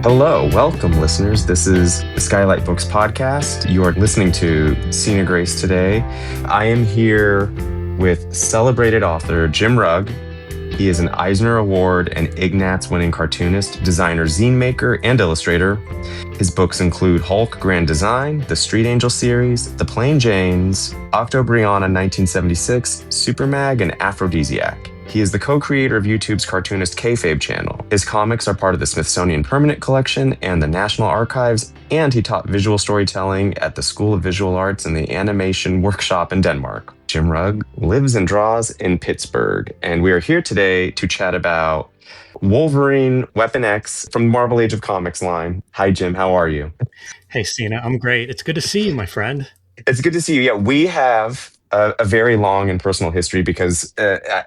Hello, welcome listeners. This is the SKYLIT Books podcast. You are listening to Sina Grace today. I am here with celebrated author Jim Rugg. He is an Eisner Award and Ignatz winning cartoonist, designer, zine maker, and illustrator. His books include Hulk Grand Design, the Street Angel series, The Plain Janes, Octobriana 1976, Supermag, and Aphrodisiac. He is the co-creator of YouTube's Cartoonist Kayfabe channel. His comics are part of the Smithsonian Permanent Collection and the National Archives, and he taught visual storytelling at the School of Visual Arts and the Animation Workshop in Denmark. Jim Rugg lives and draws in Pittsburgh, and we are here today to chat about Wolverine Weapon X from the Marvel Age of Comics line. Hi, Jim. How are you? Hey, Sina. I'm great. It's good to see you, my friend. It's good to see you. Yeah, we have a very long and personal history because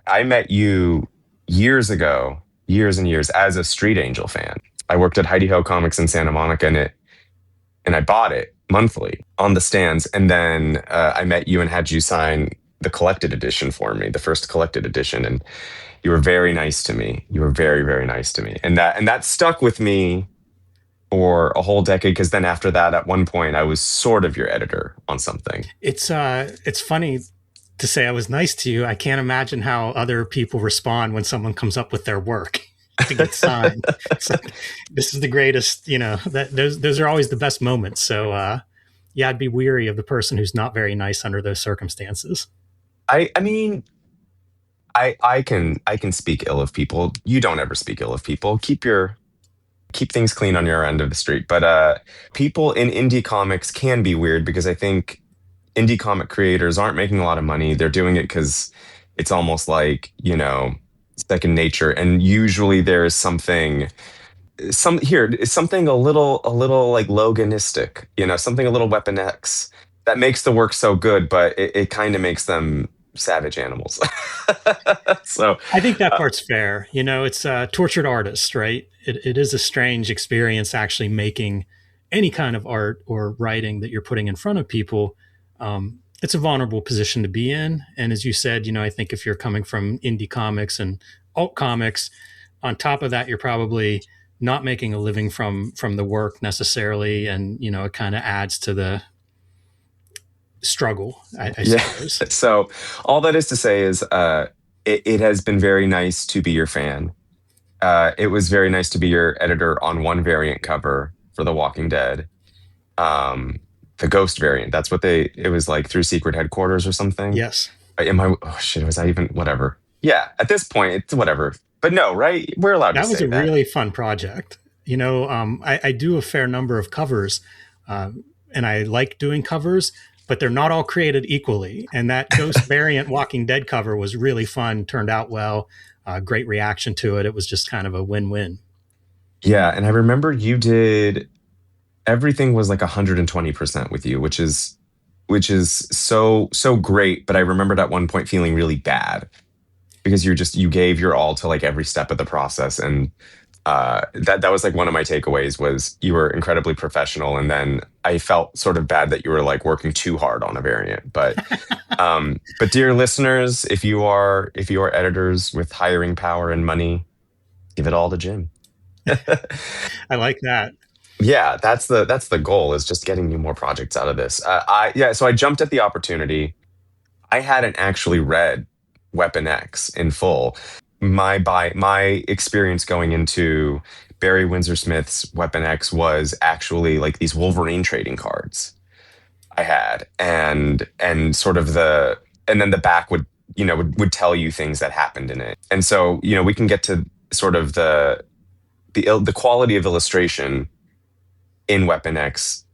I met you years ago, years and years, as a Street Angel fan. I worked at Heidi Ho Comics in Santa Monica, and I bought it monthly on the stands. And then I met you and had you sign the collected edition for me, the first collected edition. And you were very nice to me. You were very, very nice to me. And that stuck with me for a whole decade, because then after that, at one point, I was sort of your editor on something. It's funny to say I was nice to you. I can't imagine how other people respond when someone comes up with their work to get signed. It's like, this is the greatest, those are always the best moments. So yeah, I'd be weary of the person who's not very nice under those circumstances. I mean, I can speak ill of people. You don't ever speak ill of people. Keep things clean on your end of the street. But people in indie comics can be weird because I think indie comic creators aren't making a lot of money. They're doing it because it's almost like, second nature. And usually there is something a little like Loganistic, something a little Weapon X that makes the work so good, but it kind of makes them savage animals. So I think that part's fair. It's tortured artists, right? It is a strange experience actually making any kind of art or writing that you're putting in front of people. It's a vulnerable position to be in. And as you said, I think if you're coming from indie comics and alt comics, on top of that, you're probably not making a living from the work necessarily. And, it kind of adds to the struggle, I suppose. So all that is to say is it has been very nice to be your fan. It was very nice to be your editor on one variant cover for The Walking Dead. The Ghost variant. That's what it was like through Secret Headquarters or something. Yes. Was I even, whatever. Yeah. At this point, it's whatever. But no, right? We're allowed to say that. That was a really fun project. I do a fair number of covers and I like doing covers, but they're not all created equally. And that Ghost variant Walking Dead cover was really fun, turned out well, great reaction to it. It was just kind of a win-win. Yeah. And I remember you did, everything was like 120% with you, which is so great. But I remembered at one point feeling really bad because you gave your all to like every step of the process. And that was like one of my takeaways was you were incredibly professional. And then I felt sort of bad that you were like working too hard on a variant. But dear listeners, if you are editors with hiring power and money, give it all to Jim. I like that. Yeah, that's the goal, is just getting you more projects out of this. So I jumped at the opportunity. I hadn't actually read Weapon X in full. My experience going into Barry Windsor Smith's Weapon X was actually like these Wolverine trading cards I had, and sort of and then the back would tell you things that happened in it. And so we can get to sort of the quality of illustration in Weapon X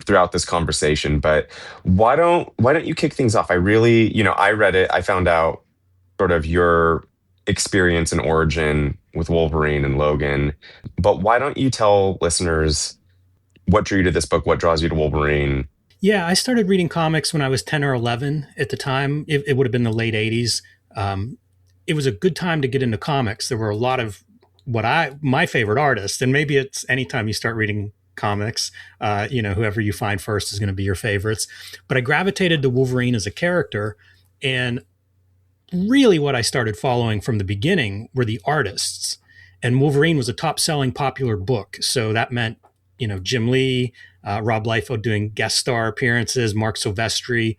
throughout this conversation, but why don't you kick things off? I really, I read it. I found out sort of your experience and origin with Wolverine and Logan, but why don't you tell listeners what drew you to this book? What draws you to Wolverine? Yeah, I started reading comics when I was 10 or 11 at the time. It would have been the late 80s. It was a good time to get into comics. There were a lot of my favorite artists, and maybe it's anytime you start reading comics, whoever you find first is going to be your favorites. But I gravitated to Wolverine as a character, and really what I started following from the beginning were the artists. and Wolverine was a top selling popular book. So that meant, Jim Lee, Rob Liefeld doing guest star appearances, Mark Silvestri,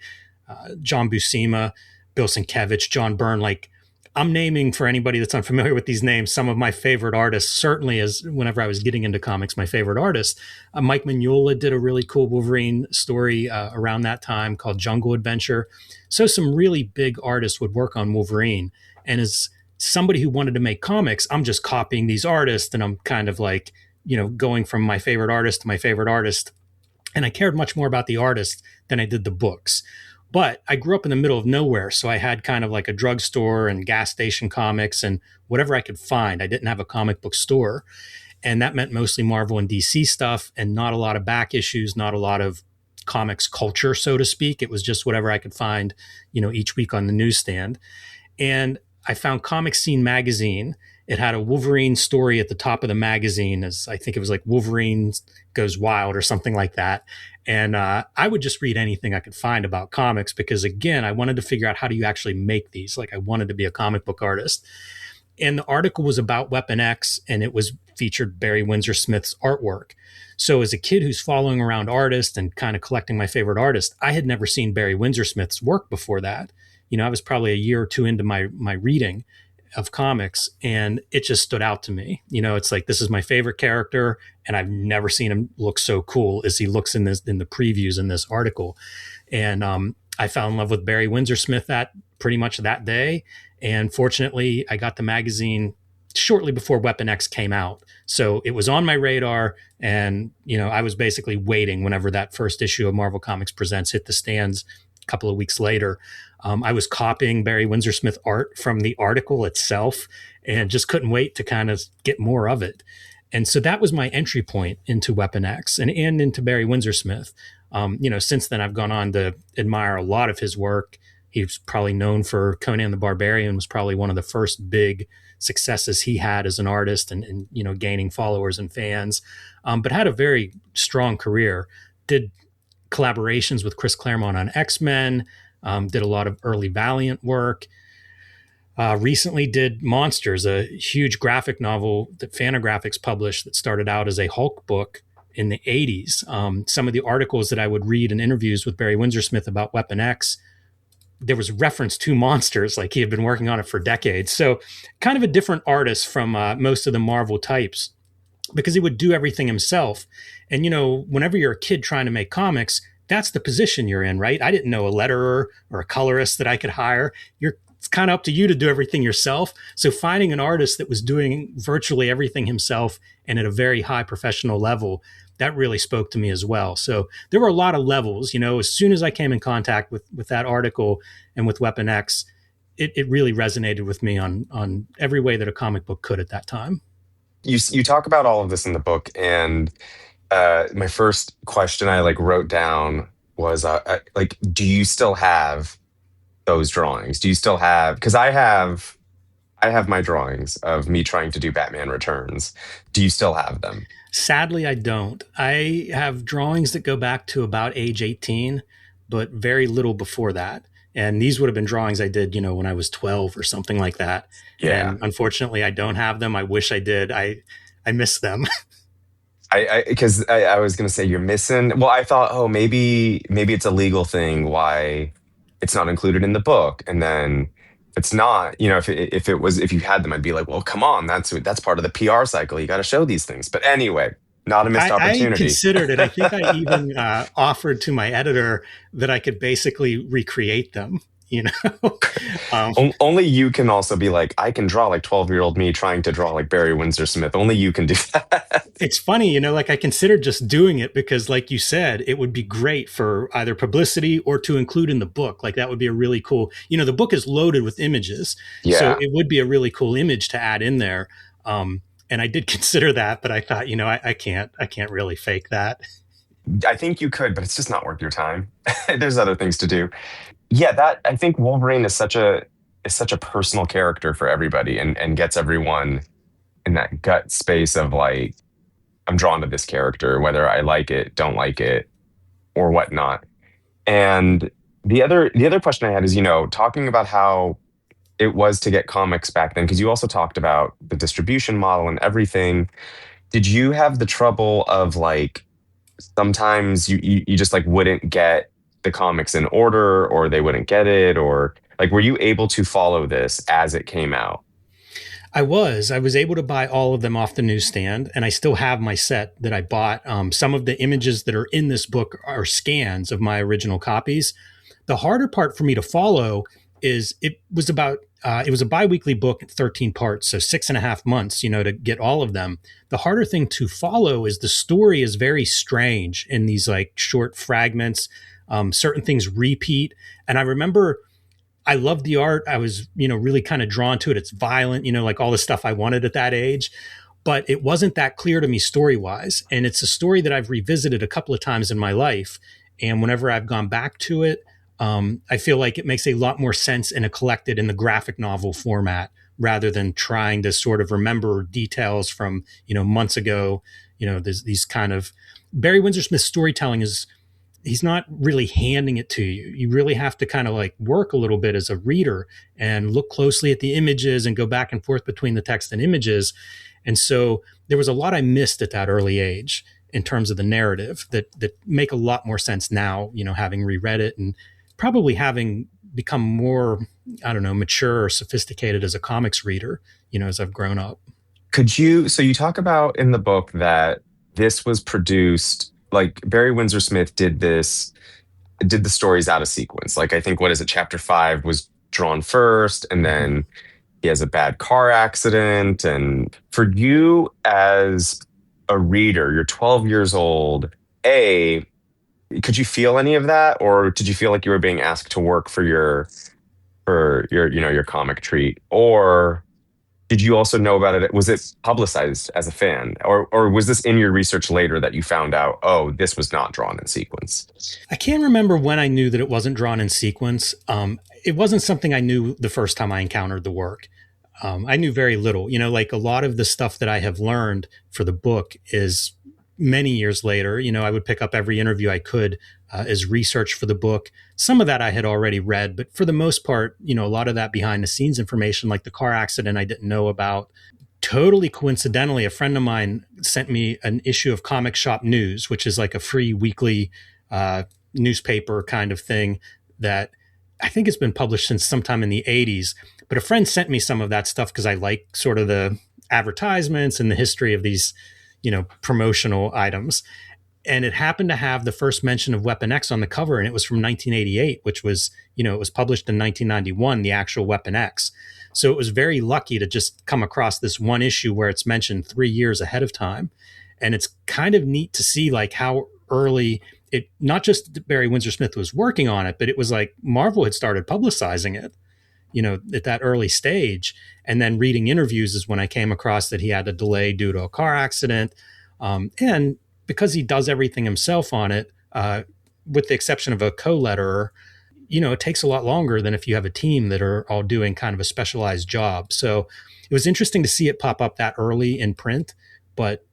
John Buscema, Bill Sienkiewicz, John Byrne. Like, I'm naming, for anybody that's unfamiliar with these names, some of my favorite artists, certainly as whenever I was getting into comics, my favorite artists. Mike Mignola did a really cool Wolverine story around that time called Jungle Adventure. So some really big artists would work on Wolverine. And as somebody who wanted to make comics, I'm just copying these artists, and I'm kind of like, going from my favorite artist to my favorite artist. And I cared much more about the artist than I did the books. But I grew up in the middle of nowhere, so I had kind of like a drugstore and gas station comics and whatever I could find. I didn't have a comic book store, and that meant mostly Marvel and DC stuff and not a lot of back issues, not a lot of comics culture, so to speak. It was just whatever I could find, each week on the newsstand. And I found Comic Scene magazine. It had a Wolverine story at the top of the magazine, as I think it was like Wolverine Goes Wild or something like that. And I would just read anything I could find about comics because, again, I wanted to figure out how do you actually make these. Like, I wanted to be a comic book artist. And the article was about Weapon X, and it was featured Barry Windsor Smith's artwork. So as a kid who's following around artists and kind of collecting my favorite artists, I had never seen Barry Windsor Smith's work before that. I was probably a year or two into my reading of comics, and it just stood out to me. It's like, this is my favorite character, and I've never seen him look so cool as he looks in the previews in this article. And I fell in love with Barry Windsor Smith pretty much that day. And fortunately, I got the magazine shortly before Weapon X came out. So it was on my radar, and I was basically waiting whenever that first issue of Marvel Comics Presents hit the stands a couple of weeks later. I was copying Barry Windsor Smith art from the article itself and just couldn't wait to kind of get more of it. And so that was my entry point into Weapon X and into Barry Windsor Smith. Since then, I've gone on to admire a lot of his work. He's probably known for Conan the Barbarian, was probably one of the first big successes he had as an artist and gaining followers and fans, but had a very strong career. Did collaborations with Chris Claremont on X-Men, did a lot of early Valiant work. Recently did Monsters, a huge graphic novel that Fantagraphics published that started out as a Hulk book in the 80s. Some of the articles that I would read in interviews with Barry Windsor Smith about Weapon X, there was reference to Monsters, like he had been working on it for decades. So kind of a different artist from most of the Marvel types, because he would do everything himself. And, whenever you're a kid trying to make comics, that's the position you're in, right? I didn't know a letterer or a colorist that I could hire. It's kind of up to you to do everything yourself. So finding an artist that was doing virtually everything himself and at a very high professional level, that really spoke to me as well. So there were a lot of levels. As soon as I came in contact with that article and with Weapon X, it really resonated with me on every way that a comic book could at that time. You talk about all of this in the book, and my first question I wrote down was do you still have those drawings? Do you still have, because I have my drawings of me trying to do Batman Returns. Do you still have them? Sadly, I don't. I have drawings that go back to about age 18, but very little before that. And these would have been drawings I did, when I was 12 or something like that. Yeah. And unfortunately, I don't have them. I wish I did. I miss them. Because I was going to say you're missing. Well, I thought, oh, maybe it's a legal thing why it's not included in the book. And then it's not, if you had them, I'd be like, well, come on, that's part of the PR cycle. You got to show these things. But anyway, not a missed opportunity. I considered it. I think I even offered to my editor that I could basically recreate them. Only you can also be like, I can draw like 12-year-old me trying to draw like Barry Windsor Smith. Only you can do that. It's funny, I considered just doing it because, like you said, it would be great for either publicity or to include in the book. Like, that would be a really cool, the book is loaded with images. Yeah. So it would be a really cool image to add in there. And I did consider that, but I thought, I can't really fake that. I think you could, but it's just not worth your time. There's other things to do. Yeah, I think Wolverine is such a personal character for everybody, and gets everyone in that gut space of like, I'm drawn to this character, whether I like it, don't like it, or whatnot. And the other question I had is, talking about how it was to get comics back then? Because you also talked about the distribution model and everything. Did you have the trouble of like sometimes you just like wouldn't get the comics in order, or they wouldn't get it, or like were you able to follow this as it came out? I was able to buy all of them off the newsstand, and I still have my set that I bought. Some of the images that are in this book are scans of my original copies. The harder part for me to follow is it was a biweekly book, 13 parts, so 6.5 months, to get all of them. The harder thing to follow is the story is very strange in these like short fragments. Certain things repeat, and I remember I loved the art. I was, really kind of drawn to it. It's violent, like all the stuff I wanted at that age, but it wasn't that clear to me story wise. And it's a story that I've revisited a couple of times in my life. And whenever I've gone back to it, I feel like it makes a lot more sense in a collected in the graphic novel format rather than trying to sort of remember details from, months ago. There's these kind of Barry Windsor Smith's storytelling is he's not really handing it to you. You really have to kind of like work a little bit as a reader and look closely at the images and go back and forth between the text and images. And so there was a lot I missed at that early age in terms of the narrative that make a lot more sense now, having reread it and probably having become more, I don't know, mature or sophisticated as a comics reader, as I've grown up. So you talk about in the book that this was produced, like Barry Windsor Smith did the stories out of sequence. Like I think, what is it, chapter 5 was drawn first, and Mhm. then he has a bad car accident. And for you as a reader, you're 12 years old. A, could you feel any of that, or did you feel like you were being asked to work for your your comic treat? Or did you also know about it? Was it publicized as a fan, or was this in your research later that you found out, oh, this was not drawn in sequence? I can't remember when I knew that it wasn't drawn in sequence. It wasn't something I knew the first time I encountered the work. I knew very little. Like a lot of the stuff that I have learned for the book is many years later. I would pick up every interview I could as research for the book. Some of that I had already read, but for the most part, a lot of that behind the scenes information, like the car accident, I didn't know about. Totally coincidentally, a friend of mine sent me an issue of Comic Shop News, which is like a free weekly uh, newspaper kind of thing that I think it's been published since sometime in the 80s. But a friend sent me some of that stuff because I like sort of the advertisements and the history of these, promotional items. And it happened to have the first mention of Weapon X on the cover, and it was from 1988, which was, it was published in 1991, the actual Weapon X. So it was very lucky to just come across this one issue where it's mentioned 3 years ahead of time. And it's kind of neat to see like how early it, not just Barry Windsor Smith was working on it, but it was like Marvel had started publicizing it, at that early stage. And then reading interviews is when I came across that he had a delay due to a car accident. And because he does everything himself on it, with the exception of a co-letterer, it takes a lot longer than if you have a team that are all doing kind of a specialized job. So it was interesting to see it pop up that early in print. But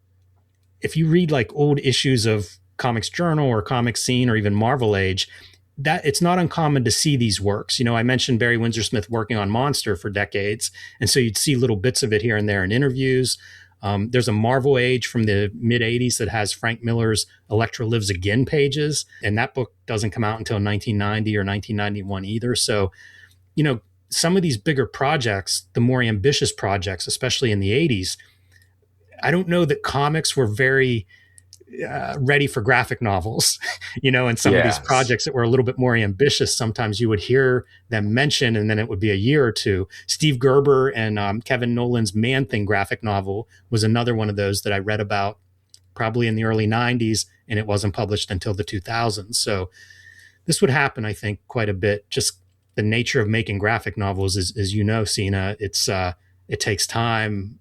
if you read like old issues of Comics Journal or Comic Scene or even Marvel Age, that it's not uncommon to see these works. I mentioned Barry Windsor Smith working on Monster for decades, and so you'd see little bits of it here and there in interviews. There's a Marvel Age from the mid 80s that has Frank Miller's Elektra Lives Again pages, and that book doesn't come out until 1990 or 1991 either. So, some of these bigger projects, the more ambitious projects, especially in the 80s, I don't know that comics were very ready for graphic novels, and some of these Yes. projects that were a little bit more ambitious, sometimes you would hear them mention, and then it would be a year or two. Steve Gerber and Kevin Nolan's Man Thing graphic novel was another one of those that I read about probably in the early 90s, and it wasn't published until the 2000s. So this would happen, I think, quite a bit. Just the nature of making graphic novels is, as you know, Sina, it takes time.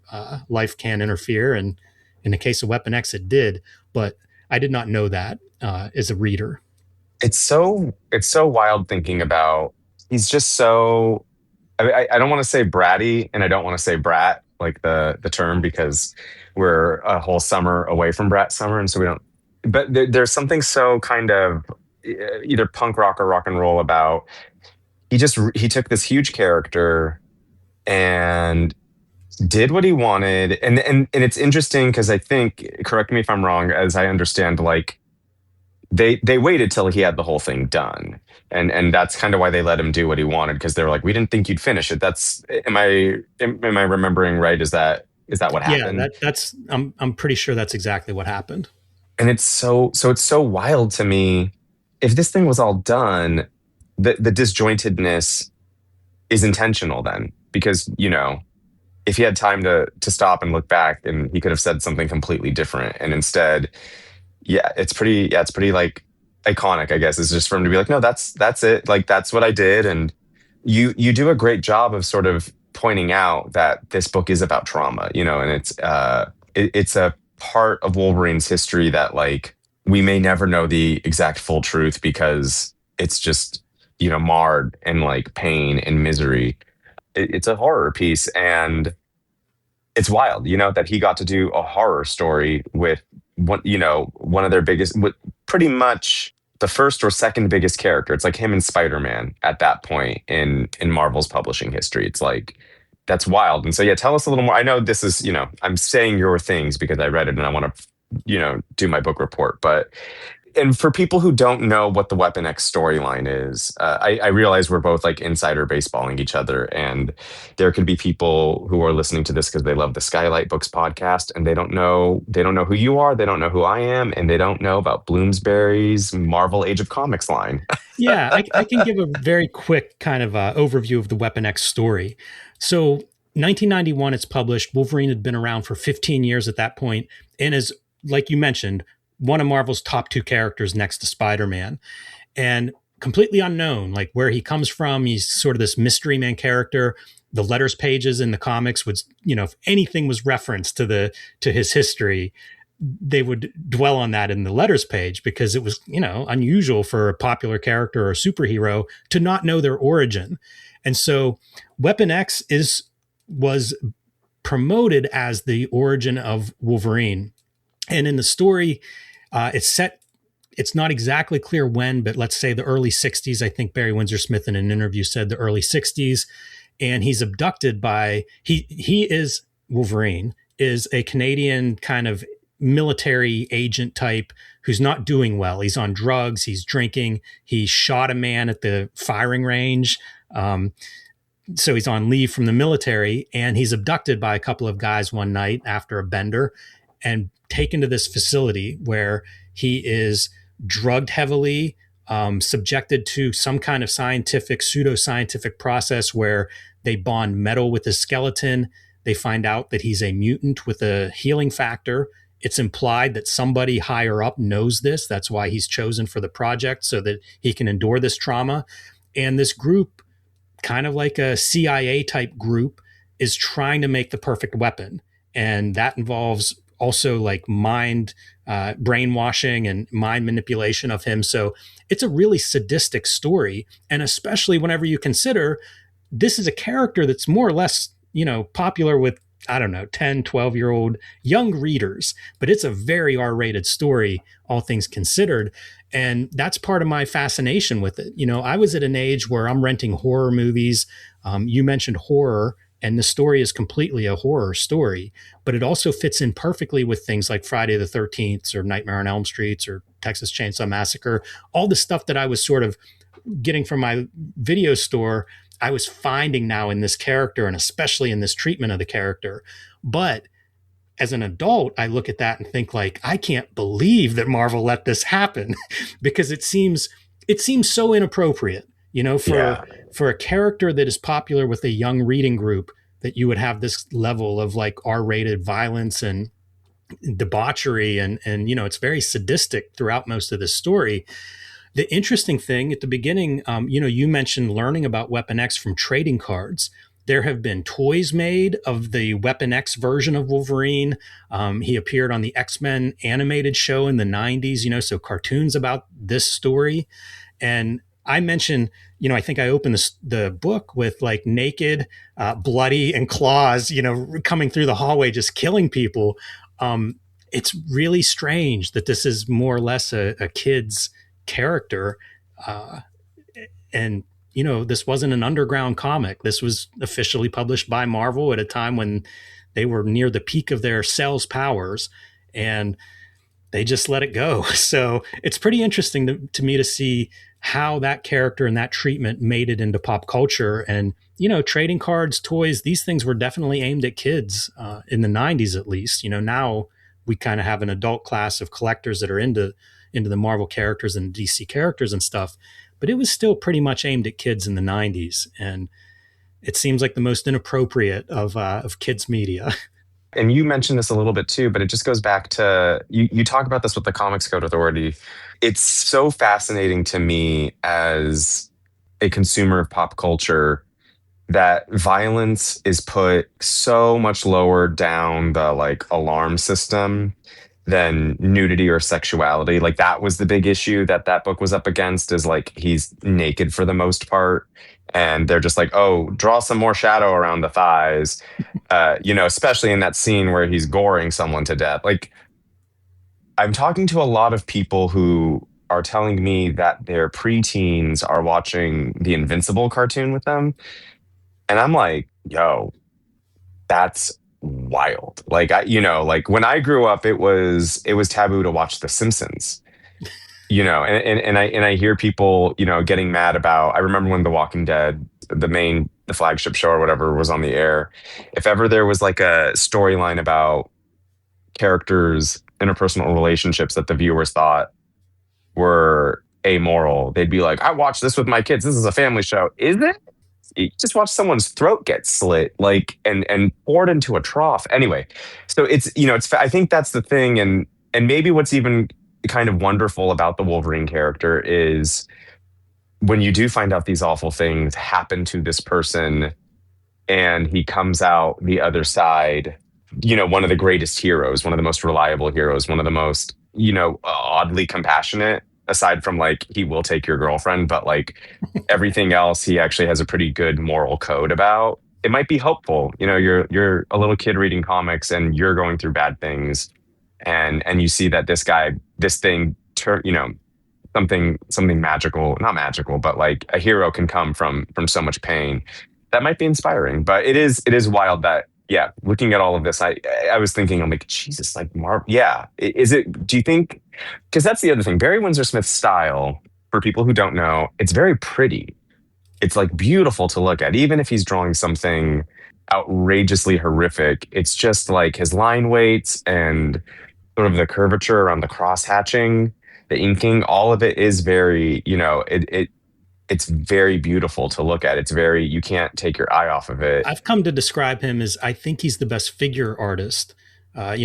Life can interfere, and in the case of Weapon X, it did. But I did not know that as a reader. It's so wild thinking about, he's just so, I don't want to say bratty, and I don't want to say brat, like the term, because we're a whole summer away from brat summer, and so we don't, but there's something so kind of either punk rock or rock and roll about, he took this huge character, and did what he wanted. And it's interesting because I think, correct me if I'm wrong, as I understand, like they waited till he had the whole thing done. And that's kind of why they let him do what he wanted, because they were like, we didn't think you'd finish it. That's am I remembering right? Is that what Yeah, happened? that's I'm pretty sure that's exactly what happened. And it's so wild to me. If this thing was all done, the disjointedness is intentional then, because if he had time to stop and look back, and he could have said something completely different. And instead, it's pretty like iconic, I guess. It's just for him to be like, no, that's it. Like that's what I did. And you do a great job of sort of pointing out that this book is about trauma, and it's a part of Wolverine's history that like we may never know the exact full truth, because it's just, marred in like pain and misery. It's a horror piece, and it's wild, that he got to do a horror story with one of their biggest, pretty much the first or second biggest character. It's like him and Spider-Man at that point in Marvel's publishing history. It's like that's wild. And so yeah, tell us a little more. I know this is, I'm saying your things because I read it and I want to, do my book report, but and for people who don't know what the Weapon X storyline is, I realize we're both like insider baseballing each other, and there can be people who are listening to this because they love the SKYLIT Books podcast, and they don't know who you are, they don't know who I am, and they don't know about Bloomsbury's Marvel Age of Comics line. Yeah, I can give a very quick kind of overview of the Weapon X story. So, 1991, it's published. Wolverine had been around for 15 years at that point, and is, like you mentioned, one of Marvel's top two characters next to Spider-Man, and completely unknown, like where he comes from. He's sort of this mystery man character. The letters pages in the comics would, if anything was referenced to his history, they would dwell on that in the letters page, because it was, unusual for a popular character or a superhero to not know their origin. And so Weapon X was promoted as the origin of Wolverine. And in the story, it's not exactly clear when, but let's say the early 60s. I think Barry Windsor Smith in an interview said the early 60s. And he's abducted by, Wolverine is a Canadian kind of military agent type who's not doing well. He's on drugs, he's drinking, he shot a man at the firing range. So he's on leave from the military, and he's abducted by a couple of guys one night after a bender and taken to this facility where he is drugged heavily, subjected to some kind of pseudoscientific process where they bond metal with his skeleton. They find out that he's a mutant with a healing factor. It's implied that somebody higher up knows this. That's why he's chosen for the project, so that he can endure this trauma. And this group, kind of like a CIA type group, is trying to make the perfect weapon. And that involves also like brainwashing and mind manipulation of him. So it's a really sadistic story. And especially whenever you consider this is a character that's more or less, popular with, I don't know, 10, 12-year-old young readers, but it's a very R-rated story, all things considered. And that's part of my fascination with it. I was at an age where I'm renting horror movies. You mentioned horror, and the story is completely a horror story, but it also fits in perfectly with things like Friday the 13th or Nightmare on Elm Street or Texas Chainsaw Massacre. All the stuff that I was sort of getting from my video store, I was finding now in this character, and especially in this treatment of the character. But as an adult, I look at that and think like, I can't believe that Marvel let this happen because it seems so inappropriate, Yeah. for a character that is popular with a young reading group, that you would have this level of like R-rated violence and debauchery. And it's very sadistic throughout most of the story. The interesting thing at the beginning, you mentioned learning about Weapon X from trading cards. There have been toys made of the Weapon X version of Wolverine. He appeared on the X-Men animated show in the 90s, so cartoons about this story. And I mentioned, I think I opened the book with like naked, bloody, and claws, coming through the hallway, just killing people. It's really strange that this is more or less a kid's character. And this wasn't an underground comic. This was officially published by Marvel at a time when they were near the peak of their sales powers, and they just let it go. So it's pretty interesting to me to see how that character and that treatment made it into pop culture. And, trading cards, toys, these things were definitely aimed at kids in the 90s, at least. Now we kind of have an adult class of collectors that are into the Marvel characters and DC characters and stuff. But it was still pretty much aimed at kids in the 90s. And it seems like the most inappropriate of kids' media. And you mentioned this a little bit too, but it just goes back to you talk about this with the Comics Code Authority. It's so fascinating to me as a consumer of pop culture that violence is put so much lower down the like alarm system than nudity or sexuality. Like that was the big issue that book was up against, is like he's naked for the most part. And they're just like, oh, draw some more shadow around the thighs, especially in that scene where he's goring someone to death. Like, I'm talking to a lot of people who are telling me that their preteens are watching the Invincible cartoon with them. And I'm like, yo, that's wild. Like, like when I grew up, it was taboo to watch The Simpsons. And I hear people, getting mad about. I remember when The Walking Dead, the flagship show or whatever, was on the air. If ever there was like a storyline about characters' interpersonal relationships that the viewers thought were amoral, they'd be like, "I watched this with my kids. This is a family show." Is it? You just watch someone's throat get slit, like, and poured into a trough. Anyway, so it's. I think that's the thing, and maybe what's even kind of wonderful about the Wolverine character is when you do find out these awful things happen to this person and he comes out the other side, one of the greatest heroes, one of the most reliable heroes, one of the most, oddly compassionate, aside from like he will take your girlfriend, but like everything else he actually has a pretty good moral code about. It might be helpful. You're a little kid reading comics and you're going through bad things, and you see that this thing something magical, not magical, but like a hero can come from so much pain. That might be inspiring. But it is wild that, yeah, looking at all of this, I was thinking, I'm like, Jesus, like Marvel. Yeah. Is it, do you think, because that's the other thing, Barry Windsor Smith's style, for people who don't know, it's very pretty. It's like beautiful to look at. Even if he's drawing something outrageously horrific, it's just like his line weights and sort of the curvature around the cross hatching, the inking, all of it is very, it's very beautiful to look at. It's very, you can't take your eye off of it. I've come to describe him as, I think he's the best figure artist,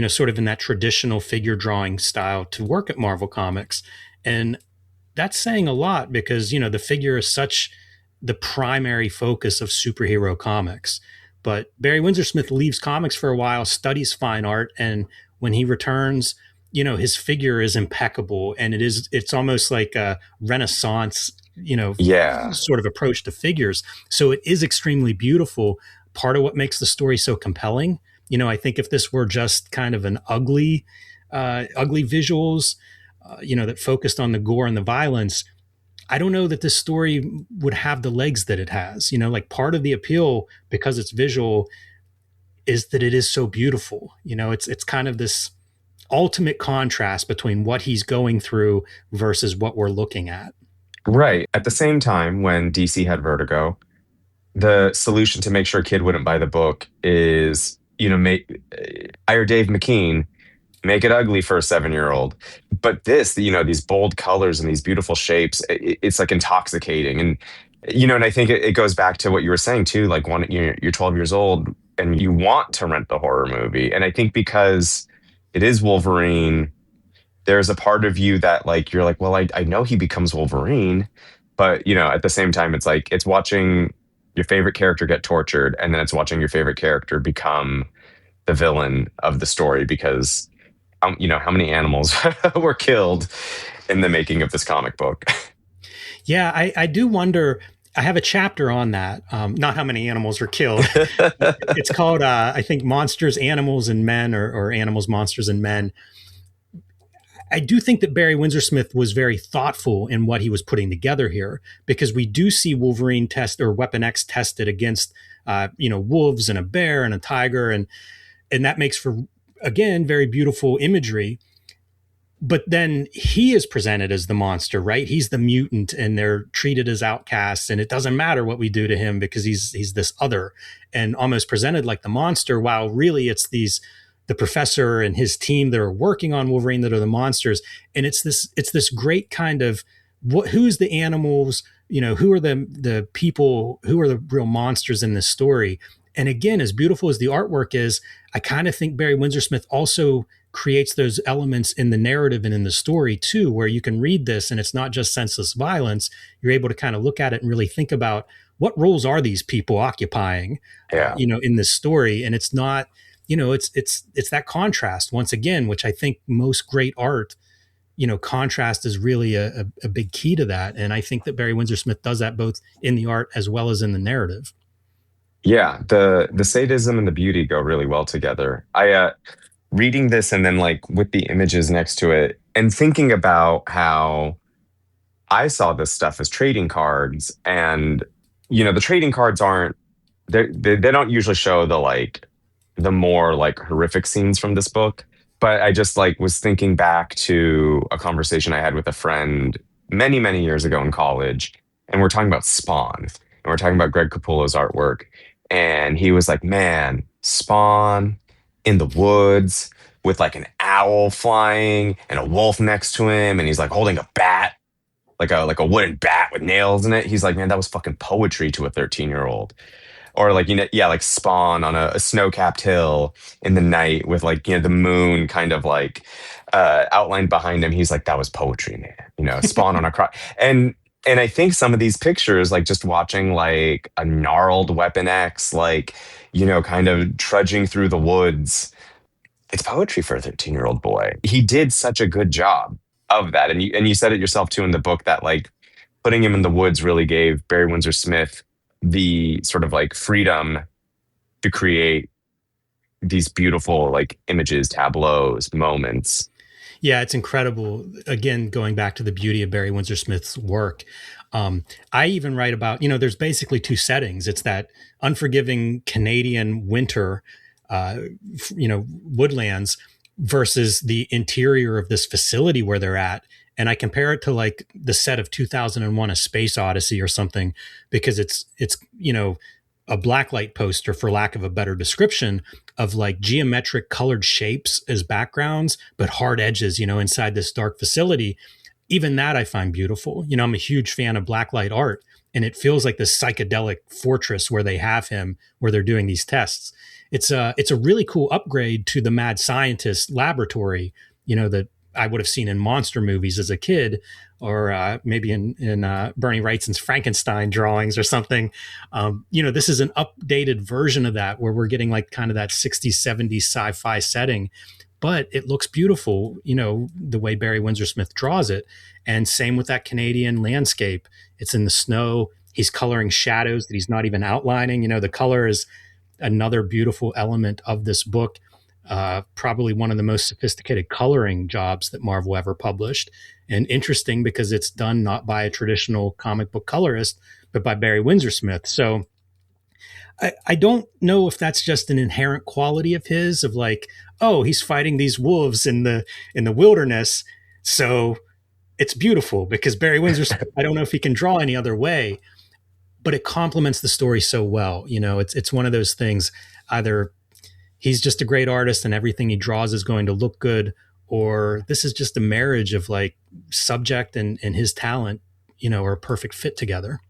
sort of in that traditional figure drawing style to work at Marvel Comics. And that's saying a lot because, the figure is such the primary focus of superhero comics. But Barry Windsor Smith leaves comics for a while, studies fine art, and when he returns, his figure is impeccable, and it's almost like a Renaissance, Yeah. sort of approach to figures. So it is extremely beautiful. Part of what makes the story so compelling, I think if this were just kind of an ugly visuals, that focused on the gore and the violence, I don't know that this story would have the legs that it has. Like part of the appeal, because it's visual, is that it is so beautiful. It's kind of this ultimate contrast between what he's going through versus what we're looking at. Right. At the same time, when DC had Vertigo, the solution to make sure a kid wouldn't buy the book is, hire Dave McKean, make it ugly for a 7-year-old. But this, these bold colors and these beautiful shapes, it's like intoxicating. And I think it goes back to what you were saying too. Like you're 12 years old and you want to rent the horror movie. And I think because it is Wolverine, there's a part of you that like, you're like, well, I know he becomes Wolverine, but at the same time, it's like, it's watching your favorite character get tortured, and then it's watching your favorite character become the villain of the story because, how many animals were killed in the making of this comic book. Yeah, I do wonder. I have a chapter on that. Not how many animals are killed. It's called, I think, Monsters, Animals, and Men, or Animals, Monsters, and Men. I do think that Barry Windsor Smith was very thoughtful in what he was putting together here, because we do see Wolverine test, or Weapon X tested against, wolves and a bear and a tiger, and that makes for, again, very beautiful imagery. But then he is presented as the monster, right? He's the mutant, and they're treated as outcasts, and it doesn't matter what we do to him because he's this other, and almost presented like the monster, while really it's the professor and his team that are working on Wolverine that are the monsters. And it's this great kind of, who's the animals, who are the people, who are the real monsters in this story. And again, as beautiful as the artwork is, I kind of think Barry Windsor Smith also creates those elements in the narrative and in the story too, where you can read this and it's not just senseless violence. You're able to kind of look at it and really think about what roles are these people occupying, Yeah. in this story. And it's not, it's that contrast once again, which I think most great art, contrast is really a big key to that. And I think that Barry Windsor Smith does that both in the art as well as in the narrative. Yeah, the sadism and the beauty go really well together. I reading this and then like with the images next to it and thinking about how I saw this stuff as trading cards, and the trading cards aren't they don't usually show the more like horrific scenes from this book. But I just like was thinking back to a conversation I had with a friend many, many years ago in college, and we're talking about Spawn, and we're talking about Greg Capullo's artwork, and he was like, "Man, Spawn in the woods with like an owl flying and a wolf next to him, and he's like holding a bat, like a wooden bat with nails in it." He's like, "Man, that was fucking poetry to a 13-year-old." Or like, yeah, like Spawn on a snow-capped hill in the night with like, the moon kind of like outlined behind him. He's like, "That was poetry, man." Spawn on a cross. And I think some of these pictures, like just watching like a gnarled Weapon X, like, kind of trudging through the woods, it's poetry for a 13-year-old boy. He did such a good job of that. And you said it yourself too in the book that like putting him in the woods really gave Barry Windsor Smith the sort of like freedom to create these beautiful like images, tableaus, moments. Yeah, it's incredible. Again, going back to the beauty of Barry Windsor Smith's work. I even write about, there's basically two settings. It's that unforgiving Canadian winter, woodlands, versus the interior of this facility where they're at. And I compare it to like the set of 2001: A Space Odyssey or something, because it's a blacklight poster, for lack of a better description, of like geometric colored shapes as backgrounds, but hard edges, inside this dark facility. Even that I find beautiful. I'm a huge fan of blacklight art, and it feels like this psychedelic fortress where they have him, where they're doing these tests. It's a really cool upgrade to the mad scientist laboratory, that I would have seen in monster movies as a kid, or maybe in Bernie Wrightson's Frankenstein drawings or something. This is an updated version of that, where we're getting like kind of that 60s, 70s sci-fi setting, but it looks beautiful, the way Barry Windsor Smith draws it. And same with that Canadian landscape. It's in the snow. He's coloring shadows that he's not even outlining. The color is another beautiful element of this book. Probably one of the most sophisticated coloring jobs that Marvel ever published. And interesting because it's done not by a traditional comic book colorist, but by Barry Windsor Smith. So I don't know if that's just an inherent quality of his, of like, oh, he's fighting these wolves in the wilderness, so it's beautiful because Barry Windsor Smith, I don't know if he can draw any other way, but it complements the story so well. It's one of those things, either he's just a great artist and everything he draws is going to look good, or this is just a marriage of like subject and his talent, are a perfect fit together.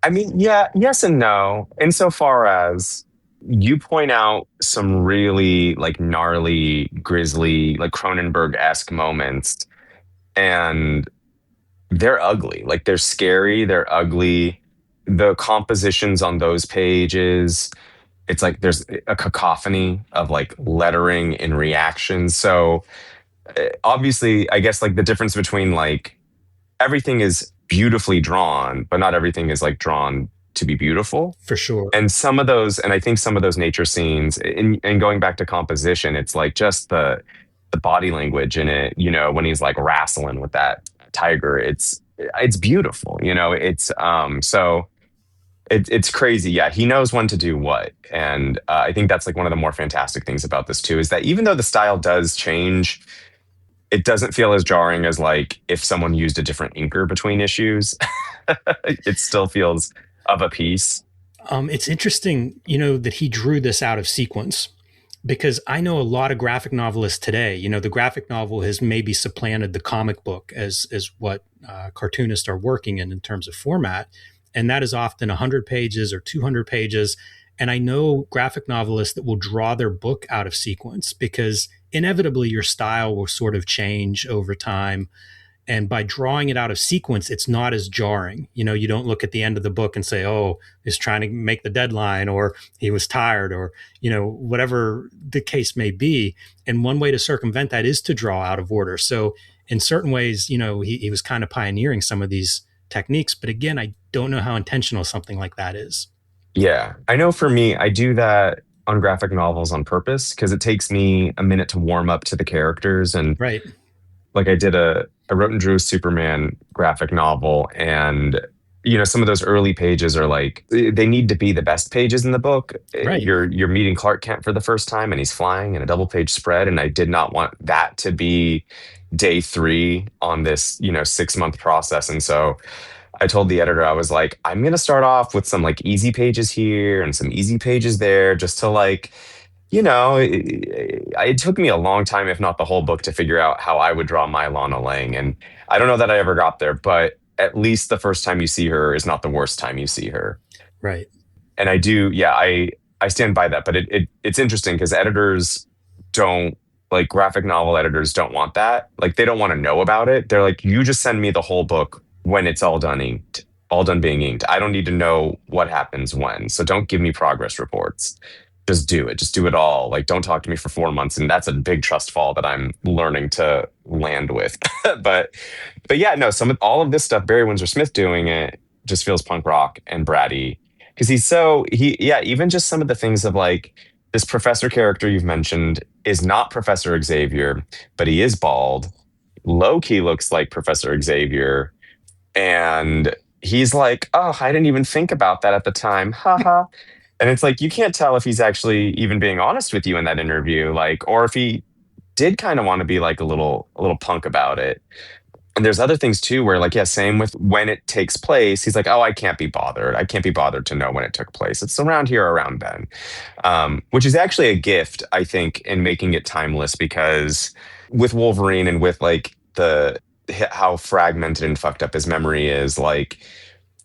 I mean, yeah, yes and no. Insofar as you point out some really like gnarly, grisly, like Cronenberg-esque moments, and they're ugly. Like they're scary, they're ugly. The compositions on those pages, it's like there's a cacophony of like lettering and reactions. So obviously, I guess like the difference between like everything is beautifully drawn, but not everything is like drawn to be beautiful. For sure. And some of those, and I think some of those nature scenes, and going back to composition, it's like just the body language in it, when he's like wrestling with that tiger, it's beautiful, so it's crazy. Yeah, he knows when to do what, and I think that's like one of the more fantastic things about this too is that even though the style does change, it doesn't feel as jarring as like if someone used a different inker between issues. It still feels of a piece. It's interesting, that he drew this out of sequence because I know a lot of graphic novelists today. The graphic novel has maybe supplanted the comic book as what cartoonists are working in terms of format, and that is often 100 pages or 200 pages. And I know graphic novelists that will draw their book out of sequence because inevitably your style will sort of change over time, and by drawing it out of sequence, it's not as jarring. You don't look at the end of the book and say, oh, he's trying to make the deadline, or he was tired, or whatever the case may be. And one way to circumvent that is to draw out of order. So in certain ways, he was kind of pioneering some of these techniques, but again, I don't know how intentional something like that is. Yeah, I know for me, I do that on graphic novels on purpose because it takes me a minute to warm up to the characters. And Right. like I wrote and drew a Superman graphic novel, and some of those early pages are like they need to be the best pages in the book. Right. You're meeting Clark Kent for the first time, and he's flying in a double page spread, and I did not want that to be day 3 on this 6-month process. And so I told the editor, I was like, I'm going to start off with some like easy pages here and some easy pages there, just to like, it took me a long time, if not the whole book, to figure out how I would draw my Lana Lang. And I don't know that I ever got there, but at least the first time you see her is not the worst time you see her. Right. And I do, yeah, I stand by that. But it's interesting because editors don't, like graphic novel editors don't want that. Like they don't want to know about it. They're like, you just send me the whole book when it's all done inked, all done being inked. I don't need to know what happens when. So don't give me progress reports. Just do it. Just do it all. Like don't talk to me for 4 months. And that's a big trust fall that I'm learning to land with. but but yeah, no, all of this stuff, Barry Windsor Smith doing it just feels punk rock and bratty. Because even just some of the things of like this professor character you've mentioned is not Professor Xavier, but he is bald. Loki looks like Professor Xavier. And he's like, oh, I didn't even think about that at the time. Haha. And it's like, you can't tell if he's actually even being honest with you in that interview, like, or if he did kind of want to be like a little punk about it. And there's other things too, where like, yeah, same with when it takes place. He's like, oh, I can't be bothered. I can't be bothered to know when it took place. It's around here, or around then, which is actually a gift, I think, in making it timeless. Because with Wolverine and with like how fragmented and fucked up his memory is, like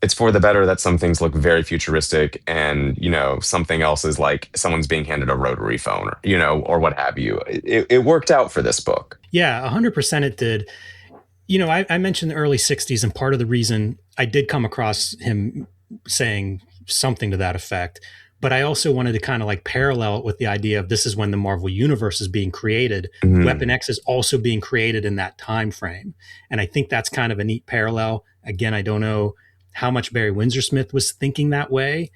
it's for the better that some things look very futuristic, and something else is like someone's being handed a rotary phone, or what have you. It worked out for this book. Yeah, 100% it did. I mentioned the early 60s, and part of the reason I did come across him saying something to that effect, but I also wanted to kind of like parallel it with the idea of this is when the Marvel Universe is being created. Mhm. Weapon X is also being created in that time frame. And I think that's kind of a neat parallel. Again, I don't know how much Barry Windsor Smith was thinking that way.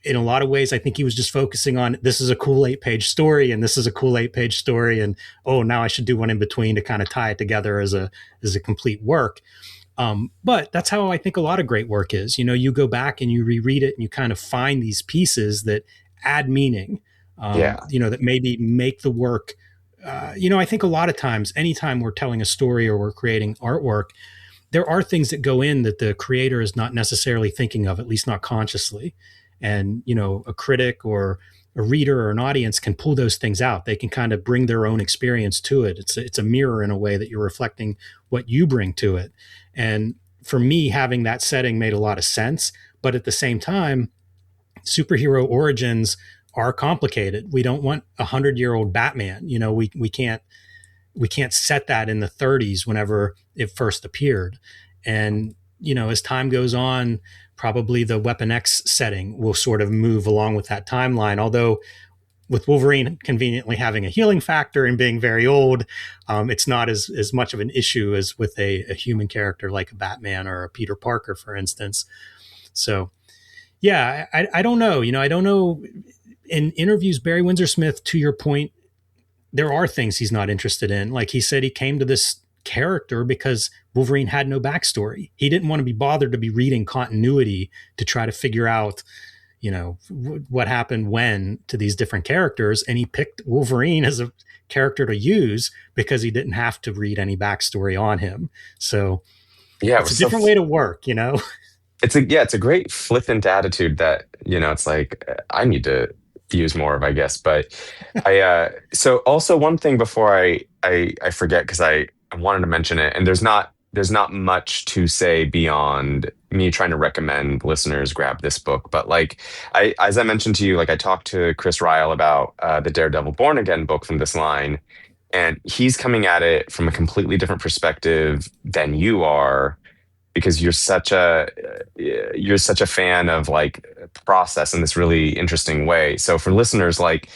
In a lot of ways, I think he was just focusing on this is a cool 8-page story, and this is a cool 8-page story, and oh, now I should do one in between to kind of tie it together as a complete work. But that's how I think a lot of great work is. You go back and you reread it, and you kind of find these pieces that add meaning. Yeah. That maybe make the work. I think a lot of times, anytime we're telling a story or we're creating artwork, there are things that go in that the creator is not necessarily thinking of, at least not consciously. And, a critic or a reader or an audience can pull those things out. They can kind of bring their own experience to it. It's a mirror in a way that you're reflecting what you bring to it. And for me, having that setting made a lot of sense. But at the same time, superhero origins are complicated. We don't want 100-year-old Batman. We can't set that in the 30s whenever it first appeared. And, as time goes on, probably the Weapon X setting will sort of move along with that timeline. Although with Wolverine conveniently having a healing factor and being very old, it's not as much of an issue as with a human character like a Batman or a Peter Parker, for instance. So, yeah, I don't know. I don't know. In interviews, Barry Windsor Smith, to your point, there are things he's not interested in. Like he said, he came to this character because Wolverine had no backstory. He didn't want to be bothered to be reading continuity to try to figure out, what happened when to these different characters. And he picked Wolverine as a character to use because he didn't have to read any backstory on him. So Yeah, it it's a was so different way to work. it's a great flippant attitude that, it's like I need to use more of, I guess. But so also one thing before I forget, because I wanted to mention it, and there's not much to say beyond me trying to recommend listeners grab this book. But like as I mentioned to you, like I talked to Chris Ryle about the Daredevil Born Again book from this line, and he's coming at it from a completely different perspective than you are, because you're such a fan of like process in this really interesting way. So for listeners, like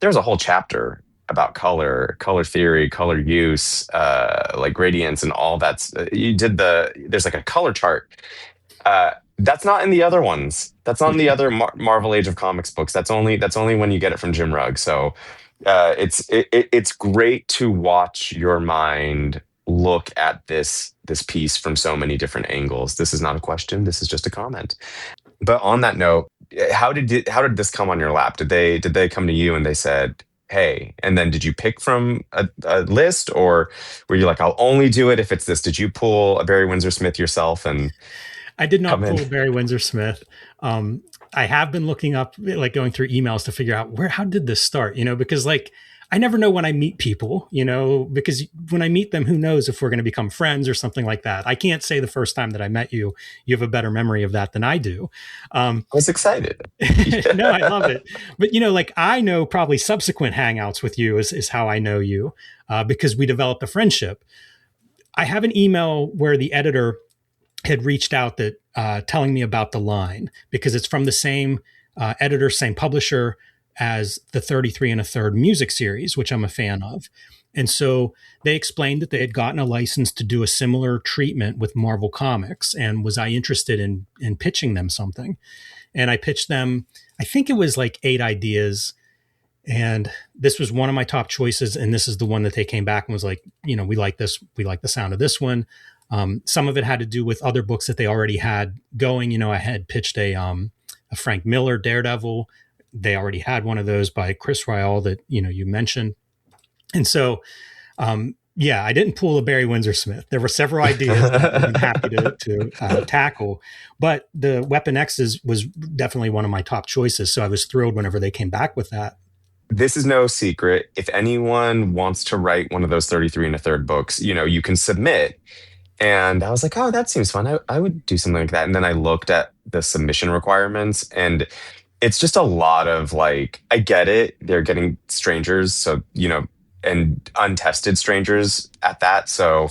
there's a whole chapter about color theory, color use, like gradients and all that. There's like a color chart. That's not in the other ones. That's on the other Marvel Age of Comics books. That's only when you get it from Jim Rugg. So it's great to watch your mind look at this piece from so many different angles. This is not a question. This is just a comment. But on that note, how did this come on your lap? Did they come to you and they said, "Hey," and then did you pick from a list, or were you like, "I'll only do it if it's this"? Did you pull a Barry Windsor Smith yourself and I did not come in? pull Barry Windsor Smith. I have been looking up, like going through emails to figure out how did this start, because like, I never know when I meet people, because when I meet them, who knows if we're going to become friends or something like that. I can't say the first time that I met you, you have a better memory of that than I do. I was excited. No, I love it. But, like I know probably subsequent hangouts with you is how I know you, because we developed a friendship. I have an email where the editor had reached out that telling me about the line, because it's from the same editor, same publisher as the 33 and a third music series, which I'm a fan of. And so they explained that they had gotten a license to do a similar treatment with Marvel Comics, and was I interested in pitching them something? And I pitched them, I think it was like 8 ideas. And this was one of my top choices. And this is the one that they came back and was like, we like this. We like the sound of this one. Some of it had to do with other books that they already had going. I had pitched a Frank Miller Daredevil. They already had one of those by Chris Ryall that, you mentioned. And so, I didn't pull a Barry Windsor Smith. There were several ideas that I'm happy to tackle, but the Weapon X was definitely one of my top choices. So I was thrilled whenever they came back with that. This is no secret. If anyone wants to write one of those 33 and a third books, you can submit. And I was like, oh, that seems fun. I would do something like that. And then I looked at the submission requirements, and it's just a lot of like, I get it. They're getting strangers. So, and untested strangers at that. So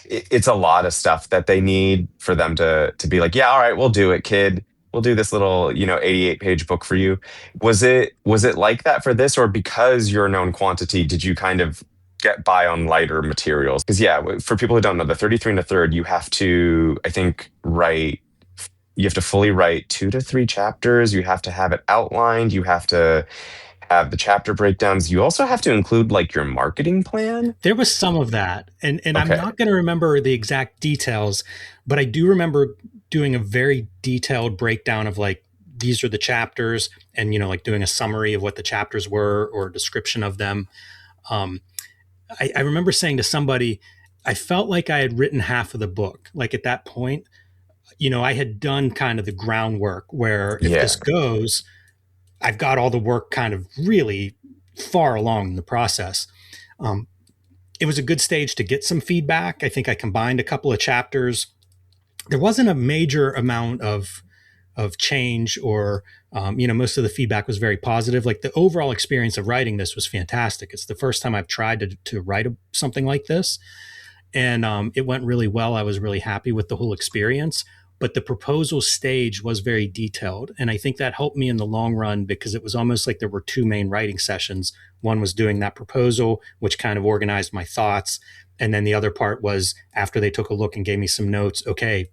it's a lot of stuff that they need for them to be like, yeah, all right, we'll do it, kid. We'll do this little, 88-page book for you. Was it like that for this, or because you're a known quantity, did you kind of get by on lighter materials? Because for people who don't know, the 33 and a third, you have to, I think, you have to fully write 2 to 3 chapters. You have to have it outlined. You have to have the chapter breakdowns. You also have to include like your marketing plan. There was some of that. And I'm Okay. not going to remember the exact details, but I do remember doing a very detailed breakdown of like, these are the chapters, and, like doing a summary of what the chapters were or a description of them. I remember saying to somebody, I felt like I had written half of the book. Like at that point, I had done kind of the groundwork where if Yeah. this goes, I've got all the work kind of really far along in the process. It was a good stage to get some feedback. I think I combined a couple of chapters. There wasn't a major amount of change, or most of the feedback was very positive. Like the overall experience of writing this was fantastic. It's the first time I've tried to write something like this, and it went really well. I was really happy with the whole experience. But the proposal stage was very detailed, and I think that helped me in the long run, because it was almost like there were 2 main writing sessions. One was doing that proposal, which kind of organized my thoughts, and then the other part was after they took a look and gave me some notes. Okay,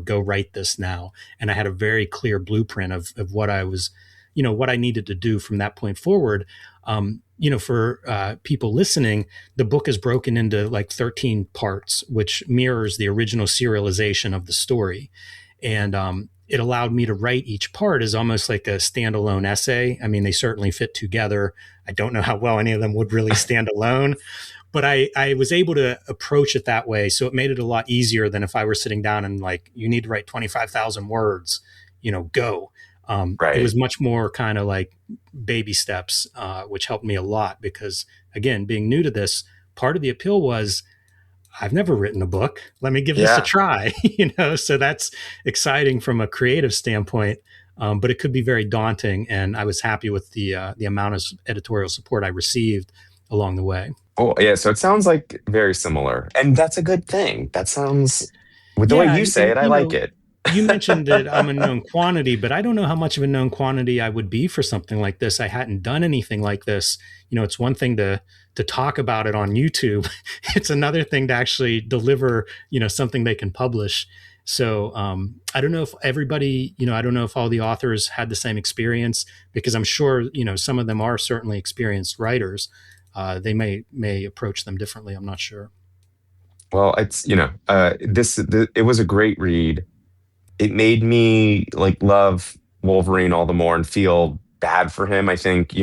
go write this now. And I had a very clear blueprint of what I was, what I needed to do from that point forward. for people listening, the book is broken into like 13 parts, which mirrors the original serialization of the story. And it allowed me to write each part as almost like a standalone essay. I mean, they certainly fit together. I don't know how well any of them would really stand alone, but I was able to approach it that way. So it made it a lot easier than if I were sitting down and like, you need to write 25,000 words, go. It Right. was much more kind of like baby steps, which helped me a lot because, again, being new to this, part of the appeal was I've never written a book. Let me give this a Yeah. try, So that's exciting from a creative standpoint, but it could be very daunting. And I was happy with the amount of editorial support I received along the way. Oh, yeah. So it sounds like very similar, and that's a good thing. That sounds, with the way Yeah, you say and it, I like it. you mentioned that I'm a known quantity, but I don't know how much of a known quantity I would be for something like this. I hadn't done anything like this. It's one thing to talk about it on YouTube. It's another thing to actually deliver, something they can publish. So I don't know if everybody, I don't know if all the authors had the same experience because I'm sure, some of them are certainly experienced writers. They may approach them differently. I'm not sure. Well, it's it was a great read. It made me like love Wolverine all the more and feel bad for him. I think,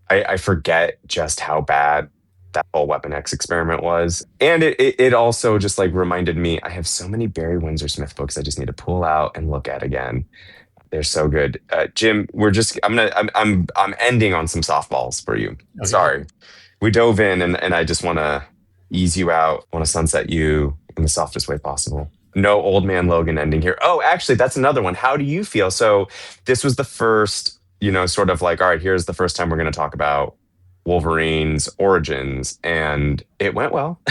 I forget just how bad that whole Weapon X experiment was. And it also just like reminded me I have so many Barry Windsor Smith books I just need to pull out and look at again. They're so good. Jim, I'm ending on some softballs for you. Okay. Sorry. We dove in and I just want to ease you out, want to sunset you in the softest way possible. No old man Logan ending here. Oh, actually, that's another one. How do you feel? So this was the first, sort of like, all right, here's the first time we're going to talk about Wolverine's origins, and it went well.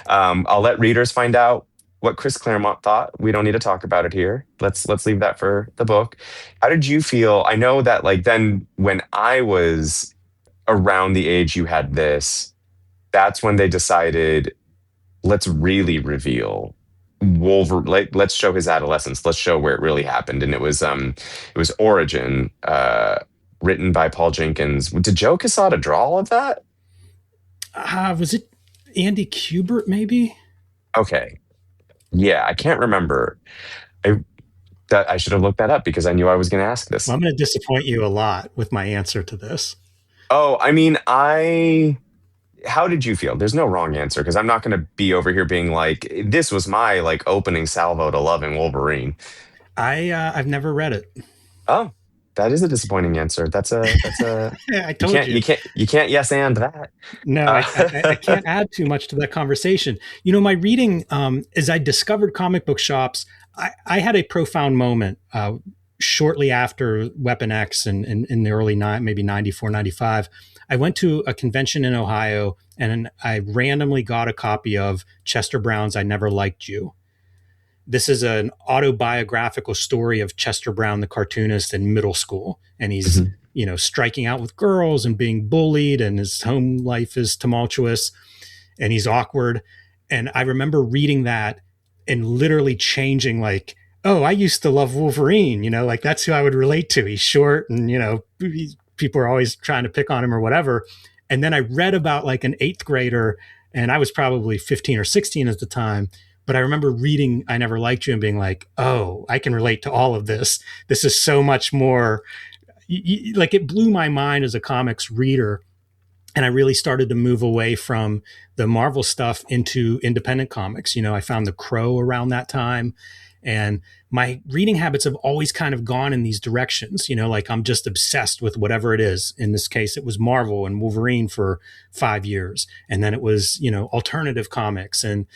I'll let readers find out what Chris Claremont thought. We don't need to talk about it here. Let's leave that for the book. How did you feel? I know that like then when I was around the age you had this, that's when they decided, let's really reveal Wolverine. Like, let's show his adolescence. Let's show where it really happened. And it was Origin, written by Paul Jenkins. Did Joe Quesada draw all of that? Was it Andy Kubert, maybe? Okay, yeah, I can't remember. I that I should have looked that up because I knew I was going to ask Well, this. I'm going to disappoint you a lot with my answer to this. Oh, I mean, I. How did you feel? There's no wrong answer because I'm not going to be over here being like, this was my like opening salvo to loving Wolverine. I've never read it. Oh, that is a disappointing answer. That's a Yeah, I you told can't you. you can't you can't yes and that. No, I Uh, can't add too much to that conversation. My reading, as I discovered comic book shops, I had a profound moment shortly after Weapon X and in the early maybe 94, 95. I went to a convention in Ohio and I randomly got a copy of Chester Brown's I Never Liked You. This is an autobiographical story of Chester Brown, the cartoonist, in middle school. And he's, mhm. striking out with girls and being bullied, and his home life is tumultuous and he's awkward. And I remember reading that and literally changing, like, oh, I used to love Wolverine, like that's who I would relate to. He's short and, people are always trying to pick on him or whatever. And then I read about like an eighth grader, and I was probably 15 or 16 at the time. But I remember reading I Never Liked You and being like, oh, I can relate to all of this. This is so much more like it blew my mind as a comics reader. And I really started to move away from the Marvel stuff into independent comics. I found The Crow around that time. And my reading habits have always kind of gone in these directions, like I'm just obsessed with whatever it is. In this case, it was Marvel and Wolverine for 5 years. And then it was, alternative comics. And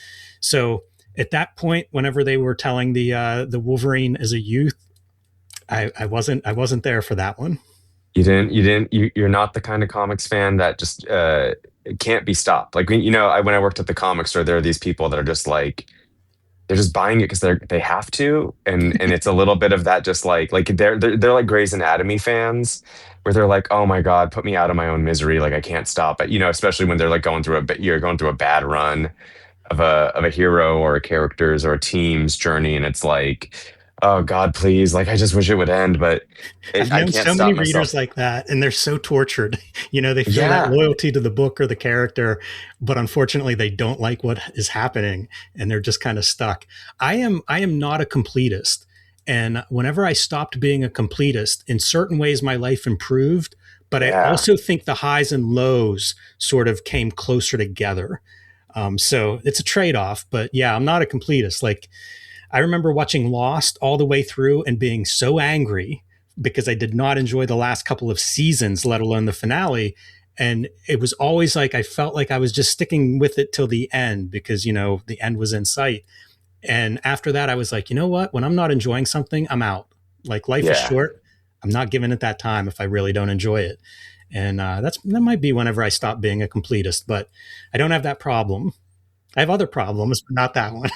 so at that point, whenever they were telling the Wolverine as a youth, I wasn't there for that one. You're not the kind of comics fan that just can't be stopped. Like when I worked at the comic store, there are these people that are just like they're just buying it because they have to, and it's a little bit of that, just like they're like Grey's Anatomy fans, where they're like, oh my god, put me out of my own misery, like I can't stop. But especially when they're like you're going through a bad run of a hero or a character's or a team's journey, and it's like, Oh God, please. Like I just wish it would end, but I've I known can't so many stop readers myself. like that, and they're so tortured. They feel that Yeah. loyalty to the book or the character, but unfortunately, they don't like what is happening, and they're just kind of stuck. I am not a completist, and whenever I stopped being a completist, in certain ways, my life improved. But I Yeah. also think the highs and lows sort of came closer together. So it's a trade off, but yeah, I'm not a completist. Like I remember watching Lost all the way through and being so angry because I did not enjoy the last couple of seasons, let alone the finale. And it was always like I felt like I was just sticking with it till the end because, the end was in sight. And after that, I was like, you know what? When I'm not enjoying something, I'm out. Like life is Yeah. short. I'm not giving it that time if I really don't enjoy it. And that might be whenever I stop being a completist, but I don't have that problem. I have other problems, but not that one.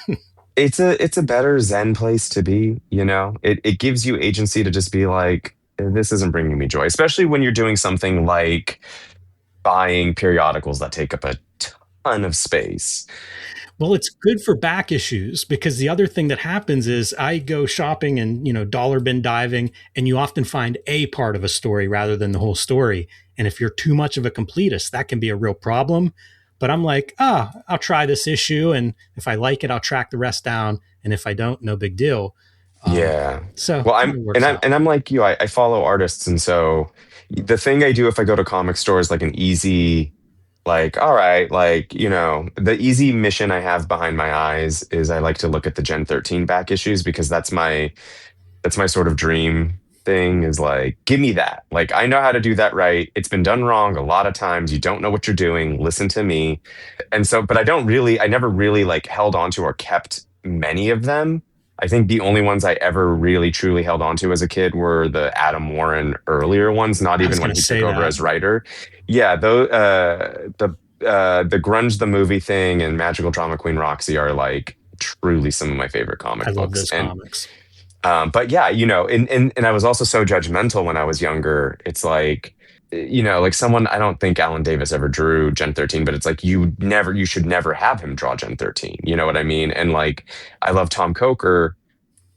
It's a better Zen place to be, you know? It gives you agency to just be like, this isn't bringing me joy, especially when you're doing something like buying periodicals that take up a ton of space. Well, it's good for back issues because the other thing that happens is I go shopping and, dollar bin diving, and you often find a part of a story rather than the whole story. And if you're too much of a completist, that can be a real problem. But I'm like, I'll try this issue. And if I like it, I'll track the rest down. And if I don't, no big deal. Um, Yeah. so Well, kind of works out. I'm like you. I follow artists, and so the thing I do if I go to comic stores, like an easy, like, all right, like, the easy mission I have behind my eyes is I like to look at the Gen 13 back issues because that's my sort of dream thing is like, give me that. Like, I know how to do that right. It's been done wrong a lot of times. You don't know what you're doing. Listen to me. And so, but I never really like held on to or kept many of them. I think the only ones I ever really truly held on to as a kid were the Adam Warren earlier ones, not I was even going when to he took say over that. as writer. Yeah, the Grunge the movie thing and Magical Drama Queen Roxy are like truly some of my favorite I comic love books. those And comics. but yeah, and I was also so judgmental when I was younger. It's like, like someone, I don't think Alan Davis ever drew Gen 13, but it's like you should never have him draw Gen 13. You know what I mean? And like, I love Tom Coker.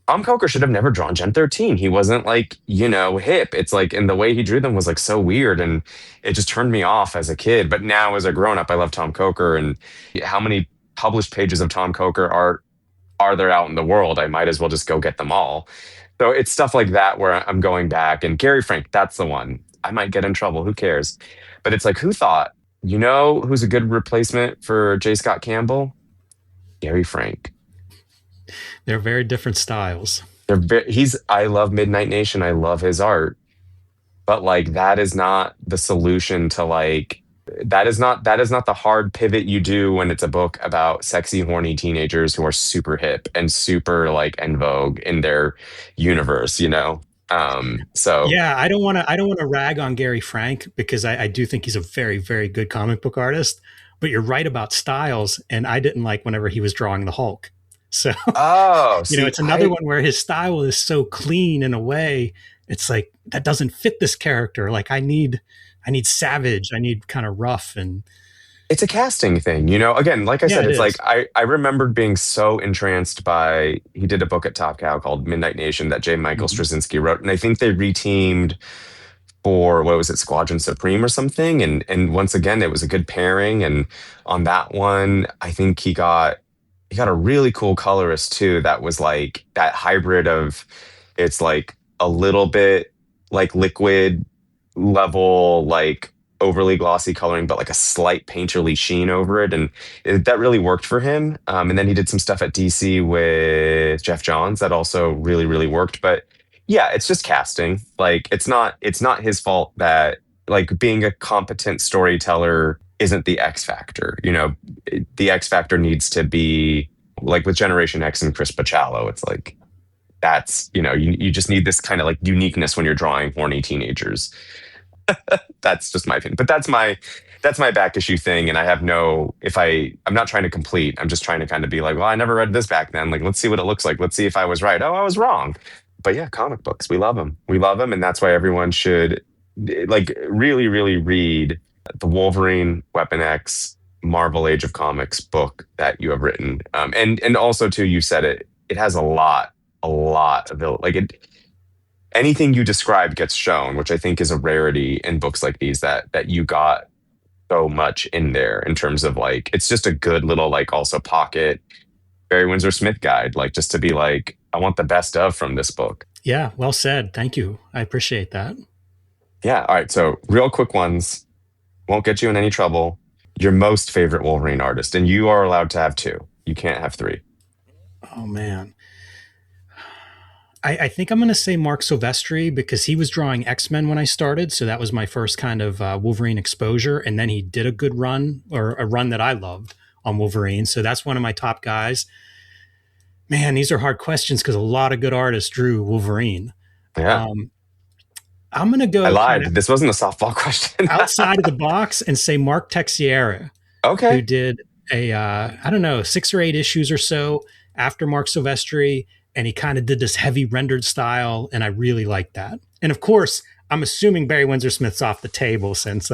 Tom Coker should have never drawn Gen 13. He wasn't like, hip. It's like, and the way he drew them was like so weird. And it just turned me off as a kid. But now as a grown up, I love Tom Coker. And how many published pages of Tom Coker are there out in the world? I might as well just go get them all. So it's stuff like that where I'm going back. And Gary Frank, that's the one. I might get in trouble. Who cares? But it's like, who thought? You know who's a good replacement for J. Scott Campbell? Gary Frank. They're very different styles. I love Midnight Nation. I love his art. But like that is not the solution to like that is not the hard pivot you do when it's a book about sexy horny teenagers who are super hip and super like en vogue in their universe. So Yeah, I don't want to rag on Gary Frank because I do think he's a very, very good comic book artist. But you're right about styles, and I didn't like whenever he was drawing the Hulk. So oh see it's another I one where his style is so clean in a way. It's like that doesn't fit this character. Like I need savage. I need kind of rough and it's a casting thing. Again, like I yeah, said, it it's like is. I remembered being so entranced by he did a book at Top Cow called Midnight Nation that J. Michael Mhm. Straczynski wrote, and I think they reteamed for what was it, Squadron Supreme or something. And once again, it was a good pairing. And on that one, I think he got a really cool colorist too. That was like that hybrid of it's like a little bit like liquid level, like overly glossy coloring, but like a slight painterly sheen over it. And that really worked for him. And then he did some stuff at DC with Jeff Johns that also really, really worked. But yeah, it's just casting. Like it's not his fault that like being a competent storyteller isn't the X factor. The X factor needs to be like with Generation X and Chris Bachalo. It's like that's you just need this kind of like uniqueness when you're drawing horny teenagers. That's just my opinion. But that's my back issue thing. And I have no if I'm not trying to complete. I'm just trying to kind of be like, well, I never read this back then. Like, let's see what it looks like. Let's see if I was right. Oh, I was wrong. But yeah, comic books. We love them. We love them. And that's why everyone should like really, really read the Wolverine Weapon X Marvel Age of Comics book that you have written. And also too, you said it has a lot of anything you described gets shown, which I think is a rarity in books like these, that you got so much in there in terms of like, it's just a good little like also pocket Barry Windsor Smith guide, like just to be like, I want the best of from this book. Yeah, well said. Thank you. I appreciate that. Yeah. All right. So real quick ones, won't get you in any trouble. Your most favorite Wolverine artist, and you are allowed to have two. You can't have three. Oh man. I think I'm going to say Mark Silvestri because he was drawing X-Men when I started. So that was my first kind of Wolverine exposure. And then he did a good run, or a run that I loved on Wolverine. So that's one of my top guys. Man, these are hard questions because a lot of good artists drew Wolverine. Yeah. I'm going to go. I lied. This wasn't a softball question. outside of the box and say Mark Texiera. Okay. Who did I don't know, 6 or 8 issues or so after Mark Silvestri. And he kind of did this heavy rendered style. And I really liked that. And of course, I'm assuming Barry Windsor Smith's off the table since,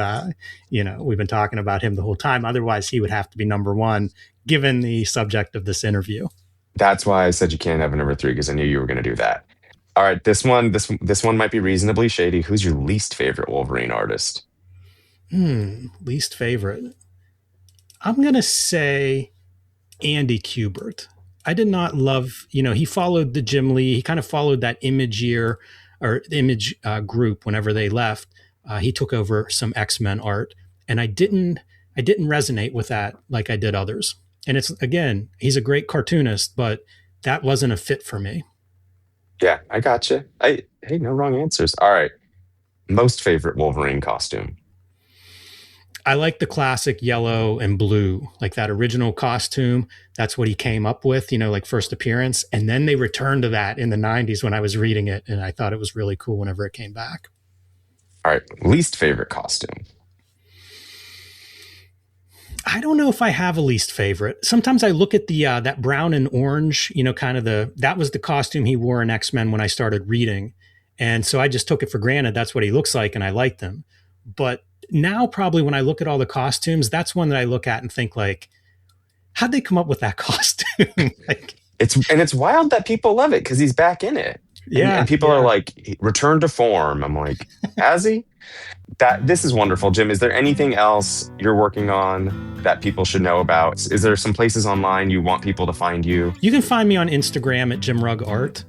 we've been talking about him the whole time. Otherwise, he would have to be number one, given the subject of this interview. That's why I said you can't have a number 3, because I knew you were going to do that. All right, this one might be reasonably shady. Who's your least favorite Wolverine artist? Least favorite. I'm going to say Andy Kubert. I did not love, he followed the Jim Lee. He kind of followed that Image group whenever they left. He took over some X-Men art, and I didn't resonate with that like I did others. And it's, again, he's a great cartoonist, but that wasn't a fit for me. Yeah, I gotcha. Hey, no wrong answers. All right. Most favorite Wolverine costume? I like the classic yellow and blue, like that original costume. That's what he came up with, like first appearance. And then they returned to that in the 90s when I was reading it. And I thought it was really cool whenever it came back. All right. Least favorite costume? I don't know if I have a least favorite. Sometimes I look at the that brown and orange, that was the costume he wore in X-Men when I started reading. And so I just took it for granted. That's what he looks like. And I liked him. But now probably when I look at all the costumes, that's one that I look at and think like, how'd they come up with that costume? It's wild that people love it because he's back in it. And people are like, return to form. I'm like, has he? This is wonderful. Jim, is there anything else you're working on that people should know about? Is there some places online you want people to find you? You can find me on Instagram at Jim Rugg Art.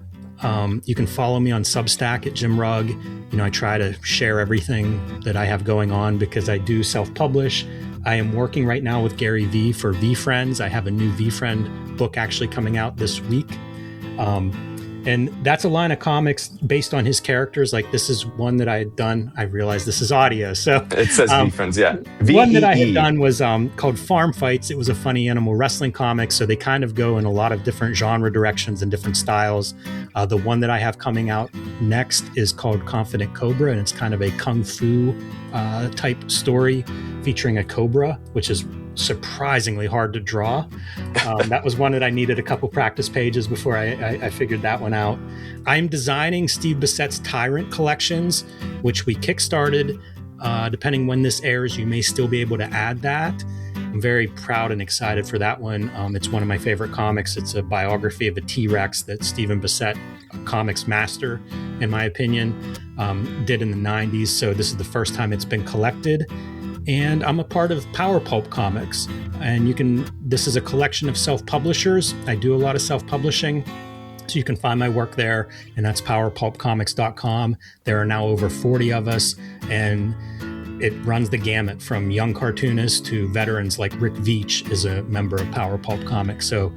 You can follow me on Substack at Jim Rugg. I try to share everything that I have going on because I do self-publish. I am working right now with Gary V for V Friends. I have a new V Friend book actually coming out this week. And that's a line of comics based on his characters. Like this is one that I had done. I realized this is audio. So it says V Friends, yeah. V-E-E. One that I had done was called Farm Fights. It was a funny animal wrestling comic. So they kind of go in a lot of different genre directions and different styles. The one that I have coming out next is called Confident Cobra. And it's kind of a kung fu type story featuring a cobra, which is surprisingly hard to draw. That was one that I needed a couple practice pages before I figured that one out. I'm designing Steve Bissett's Tyrant collections, which we kickstarted. Depending when this airs, you may still be able to add that. I'm very proud and excited for that one. It's one of my favorite comics. It's a biography of a T-Rex that Stephen Bissett, a comics master, in my opinion, did in the 90s. So this is the first time it's been collected. And I'm a part of Power Pulp Comics. And this is a collection of self-publishers. I do a lot of self-publishing. So you can find my work there, and that's powerpulpcomics.com. There are now over 40 of us, and it runs the gamut from young cartoonists to veterans like Rick Veitch is a member of Power Pulp Comics. So,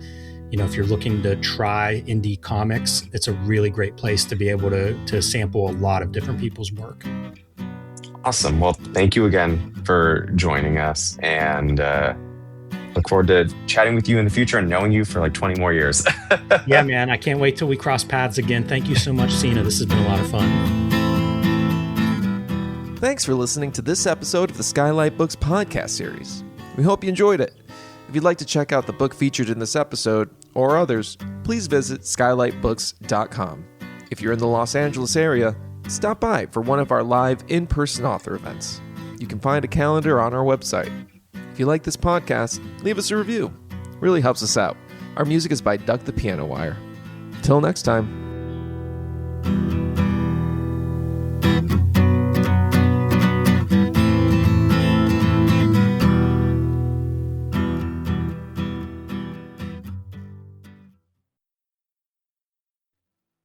if you're looking to try indie comics, it's a really great place to be able to sample a lot of different people's work. Awesome. Well, thank you again for joining us, and look forward to chatting with you in the future and knowing you for like 20 more years. Yeah, man. I can't wait till we cross paths again. Thank you so much, Sina. This has been a lot of fun. Thanks for listening to this episode of the SKYLIT Books podcast series. We hope you enjoyed it. If you'd like to check out the book featured in this episode or others, please visit skylitbooks.com. If you're in the Los Angeles area, stop by for one of our live in-person author events. You can find a calendar on our website. If you like this podcast, leave us a review. It really helps us out. Our music is by Duck the Piano Wire. Until next time.